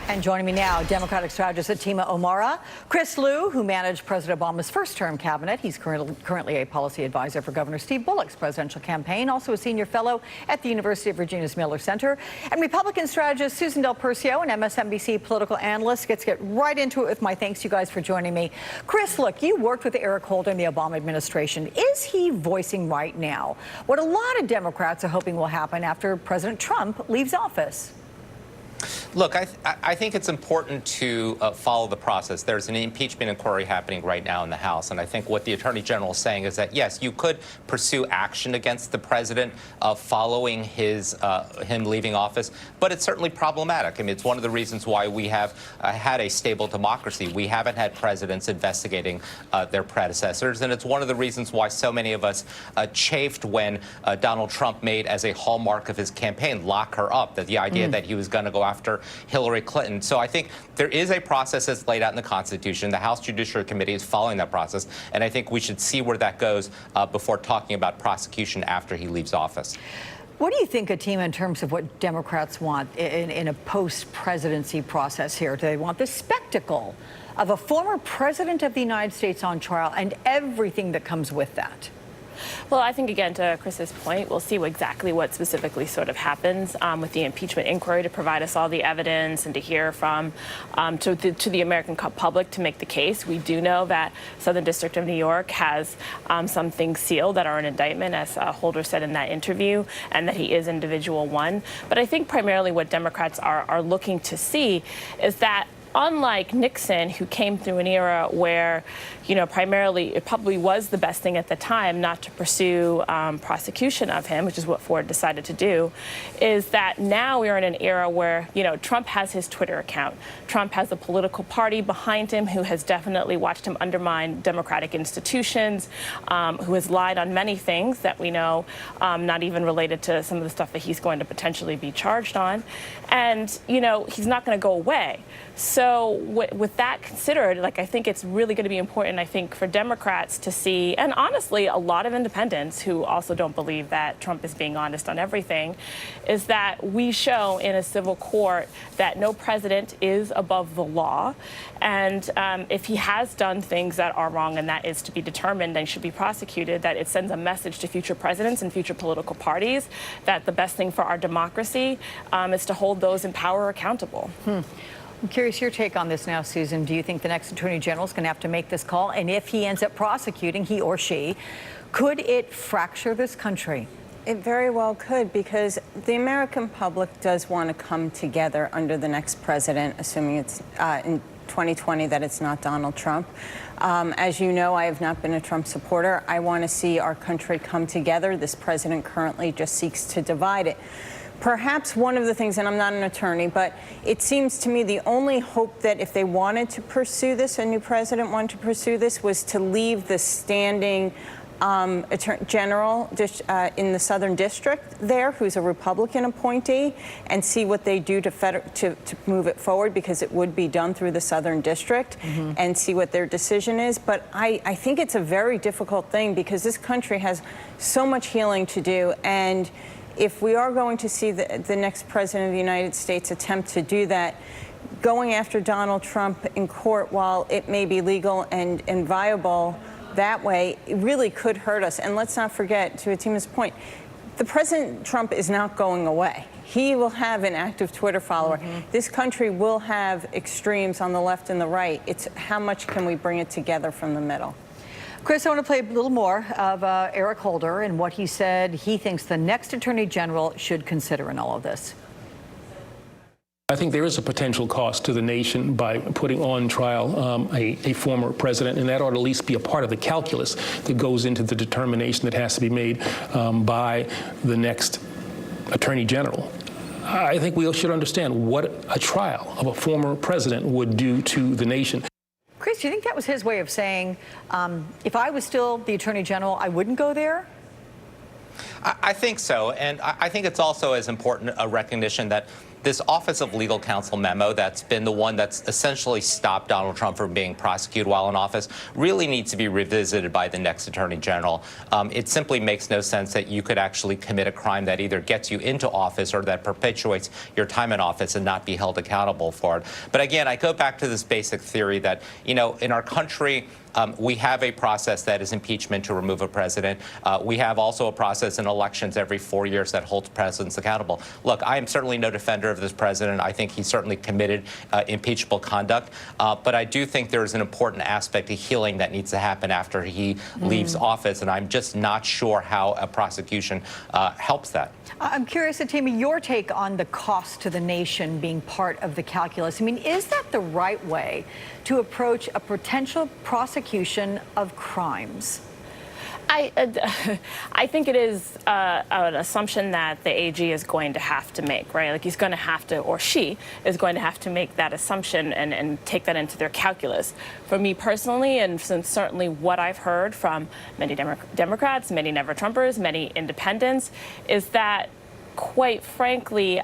And joining me now, Democratic strategist Fatima Omara, Chris Lu, who managed President Obama's first-term cabinet. He's currently a policy advisor for Governor Steve Bullock's presidential campaign, also a senior fellow at the University of Virginia's Miller Center. And Republican strategist Susan Del Percio, an MSNBC political analyst. Let's get right into it with my thanks, you guys, for joining me. Chris, look, you worked with Eric Holder in the Obama administration. Is he voicing right now what a lot of Democrats are hoping will happen after President Trump leaves office? Look, I think it's important to follow the process. There's an impeachment inquiry happening right now in the House, and I think what the Attorney General is saying is that, yes, you could pursue action against the president following him leaving office, but it's certainly problematic. I mean, it's one of the reasons why we have had a stable democracy. We haven't had presidents investigating their predecessors, and it's one of the reasons why so many of us chafed when Donald Trump made as a hallmark of his campaign, lock her up, that the idea that he was going to go after Hillary Clinton. So I think there is a process that's laid out in the Constitution. The House Judiciary Committee is following that process, and I think we should see where that goes before talking about prosecution after he leaves office. What do you think, Fatima, in terms of what Democrats want in a post-presidency process here? Do they want the spectacle of a former president of the United States on trial and everything that comes with that? Well, I think, again, to Chris's point, we'll see exactly what specifically sort of happens with the impeachment inquiry to provide us all the evidence and to hear from to the American public to make the case. We do know that Southern District of New York has some things sealed that are an indictment, as Holder said in that interview, and that he is individual one. But I think primarily what Democrats are looking to see is that, unlike Nixon, who came through an era where, primarily it probably was the best thing at the time not to pursue prosecution of him, which is what Ford decided to do, is that now we are in an era where, Trump has his Twitter account. Trump has a political party behind him who has definitely watched him undermine democratic institutions, who has lied on many things that we know, not even related to some of the stuff that he's going to potentially be charged on. And, he's not going to go away. So with that considered, I think it's really going to be important, I think, for Democrats to see, and honestly, a lot of independents who also don't believe that Trump is being honest on everything, is that we show in a civil court that no president is above the law. And if he has done things that are wrong and that is to be determined and should be prosecuted, that it sends a message to future presidents and future political parties that the best thing for our democracy is to hold those in power accountable. I'm curious your take on this now, Susan. Do you think the next Attorney General is going to have to make this call? And if he ends up prosecuting, he or she, could it fracture this country? It very well could, because the American public does want to come together under the next president, assuming it's in 2020 that it's not Donald Trump. As you know, I have not been a Trump supporter. I want to see our country come together. This president currently just seeks to divide it. Perhaps one of the things, and I'm not an attorney, but it seems to me the only hope that if they wanted to pursue this, a new president wanted to pursue this, was to leave the standing Attorney General in the Southern District there, who's a Republican appointee, and see what they do to move it forward, because it would be done through the Southern District, and see what their decision is. But I think it's a very difficult thing, because this country has so much healing to do, and if we are going to see the next president of the United States attempt to do that, going after Donald Trump in court, while it may be legal and viable that way, it really could hurt us. And let's not forget, to Fatima's point, the President Trump is not going away. He will have an active Twitter follower. This country will have extremes on the left and the right. It's how much can we bring it together from the middle? Chris, I want to play a little more of Eric Holder and what he said he thinks the next Attorney General should consider in all of this. I think there is a potential cost to the nation by putting on trial a former president, and that ought to at least be a part of the calculus that goes into the determination that has to be made by the next Attorney General. I think we should understand what a trial of a former president would do to the nation. Chris, do you think that was his way of saying, if I was still the Attorney General, I wouldn't go there? I think so, and I think it's also as important a recognition that this Office of Legal Counsel memo that's been the one that's essentially stopped Donald Trump from being prosecuted while in office really needs to be revisited by the next Attorney General. It simply makes no sense that you could actually commit a crime that either gets you into office or that perpetuates your time in office and not be held accountable for it. But again, I go back to this basic theory that, you know, in our country, we have a process that is impeachment to remove a president. We have also a process in elections every 4 years that holds presidents accountable. Look, I am certainly no defender of this president. I think he certainly committed impeachable conduct. But I do think there is an important aspect of healing that needs to happen after he leaves office. And I'm just not sure how a prosecution helps that. I'm curious, Fatima, your take on the cost to the nation being part of the calculus. I mean, is that the right way to approach a potential prosecution of crimes? I think it is an assumption that the AG is going to have to make, right? Like he's going to have to, or she is going to have to make that assumption and take that into their calculus. For me personally, and certainly what I've heard from many Democrats, many never-Trumpers, many independents, is that, quite frankly,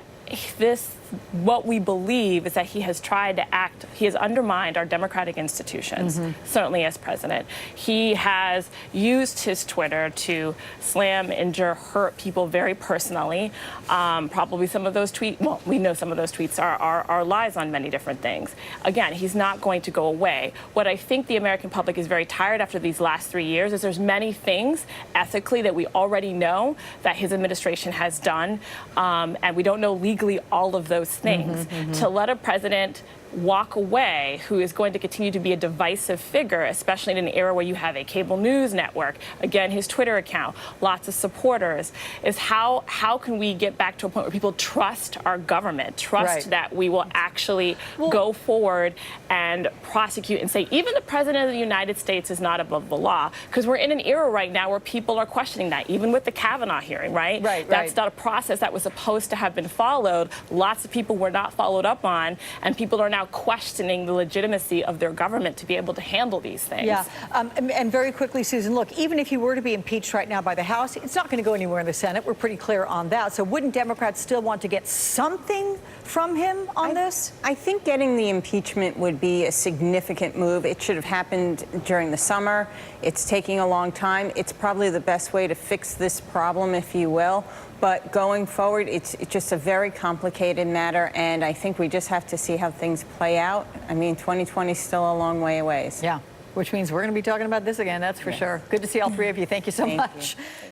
what we believe is that he has tried to act, he has undermined our democratic institutions, certainly as president. He has used his Twitter to slam, injure, hurt people very personally. Probably some of those tweets, well, we know some of those tweets are lies on many different things. Again, he's not going to go away. What I think the American public is very tired after these last 3 years is there's many things ethically that we already know that his administration has done, and we don't know legally all of those things. To let a president walk away who is going to continue to be a divisive figure, especially in an era where you have a cable news network, again, his Twitter account, lots of supporters, is how can we get back to a point where people trust our government, trust that we will actually go forward and prosecute and say, even the president of the United States is not above the law, because we're in an era right now where people are questioning that, even with the Kavanaugh hearing, right? That's not a process that was supposed to have been followed. Lots of people were not followed up on, and people are now questioning the legitimacy of their government to be able to handle these things. Yeah, and very quickly, Susan, look, even if he were to be impeached right now by the House, it's not going to go anywhere in the Senate. We're pretty clear on that. So wouldn't Democrats still want to get something from him on this? I think getting the impeachment would be a significant move. It should have happened during the summer. It's taking a long time. It's probably the best way to fix this problem, if you will. But going forward, it's just a very complicated matter, and I think we just have to see how things play out. I mean, 2020 is still a long way away. Yeah, which means we're going to be talking about this again, that's for sure. Good to see all three of you. Thank you so much.